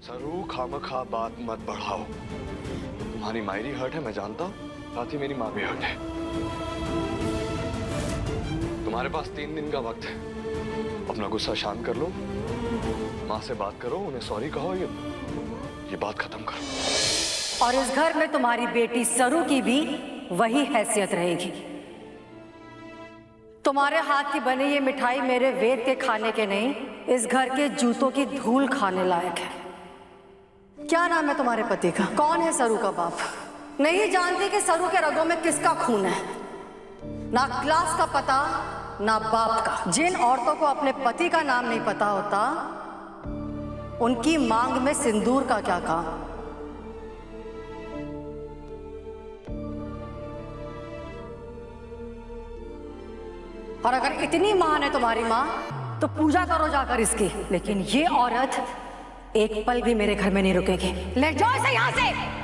सरू खामखा बात मत बढ़ाओ। तुम्हारी मायरी हर्ट है मैं जानता हूँ, साथ ही मेरी माँ भी हर्ट है। तुम्हारे पास 3 दिन का वक्त है, अपना गुस्सा शांत कर लो, माँ से बात करो, उन्हें सॉरी कहो, ये बात खत्म करो। और इस घर में तुम्हारी बेटी सरू की भी वही हैसियत रहेगी। तुम्हारे हाथ की बनी ये मिठाई मेरे वेद के खाने के नहीं, इस घर के जूतों की धूल खाने लायक है। क्या नाम है तुम्हारे पति का? कौन है सरू का बाप? नहीं जानती कि सरू के रगों में किसका खून है। ना क्लास का पता, ना बाप का। जिन औरतों को अपने पति का नाम नहीं पता होता, उनकी मांग में सिंदूर का क्या काम? और अगर इतनी महान है तुम्हारी माँ, तो पूजा करो जाकर इसकी। लेकिन ये औरत एक पल भी मेरे घर में नहीं रुकेगी। ले जाओ इसे यहां से।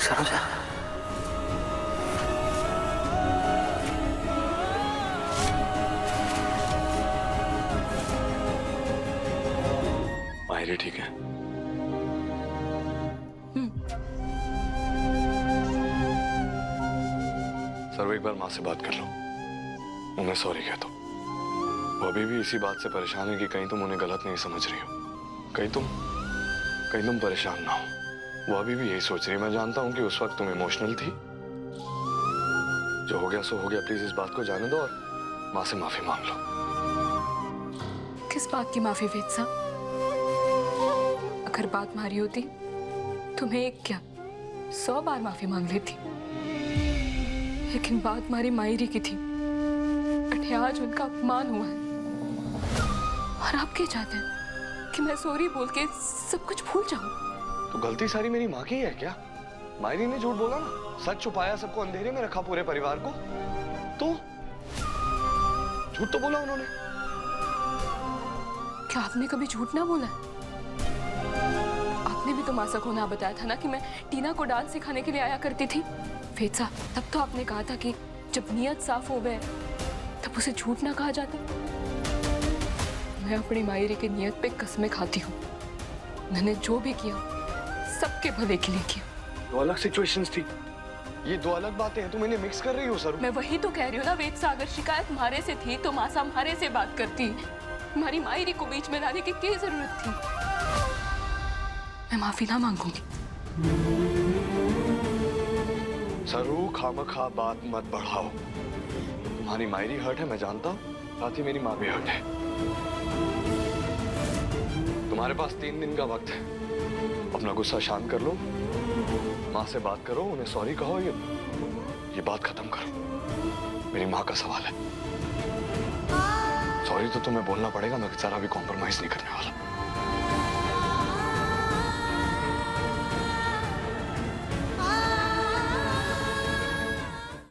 सरोजा, मायरी ठीक है? सर एक बार माँ से बात कर लो, उन्हें सॉरी कह दो। वो अभी भी इसी बात से परेशान है कि कहीं तुम उन्हें गलत नहीं समझ रही हो, कहीं तुम परेशान ना हो। वो अभी भी यही सोच रही है। मैं जानता हूं कि उस वक्त तुम इमोशनल थी, जो हो गया सो हो गया। प्लीज इस बात को जाने दो और माँ से माफी मांग लो। किस बात की माफी वेद साहब? अगर बात मारी होती तो मैं एक क्या 100 बार माफी मांग लेती, लेकिन बात मारी मायरी की थी। अरे आज उनका अपमान हुआ है और आप क्या चाहते हैं कि मैं सॉरी बोल के सब कुछ भूल जाऊं? तो गलती सारी मेरी माँ की है क्या? मायरी ने झूठ बोला ना, सच छुपाया, सबको अंधेरे में रखा, पूरे परिवार को। तो झूठ तो बोला उन्होंने। क्या आपने कभी झूठ ना बोला? आपने भी तो मासा को ना बताया था ना कि मैं टीना को डांस सिखाने के लिए आया करती थी। वेद साहब, तब तो आपने कहा था कि जब नियत साफ हो गए तब उसे झूठ ना कहा जाता। मैं अपनी मायरी की नियत पे कसमें खाती हूँ। मैंने जो भी किया सबके भले के लिए किया। 2 अलग सिचुएशंस थी, ये 2 अलग बातें हैं। तुम इन्हें मिक्स कर रही हो सर। मैं वही तो कह रही हूँ ना वेद साहब, अगर शिकायत मारे से थी तो मासा मारे से बात करती। हमारी मायरी को बीच में लाने की क्या जरूरत थी? मैं माफी ना मांगूंगी। सरू खामखा बात मत बढ़ाओ। तुम्हारी मायरी हर्ट है मैं जानता हूँ, साथ ही मेरी माँ भी हर्ट है। तुम्हारे पास 3 दिन का वक्त है, अपना गुस्सा शांत कर लो, माँ से बात करो, उन्हें सॉरी कहो, ये बात खत्म करो। मेरी माँ का सवाल है। सॉरी तो तुम्हें बोलना पड़ेगा, मैं जरा भी कॉम्प्रोमाइज नहीं करने वाला।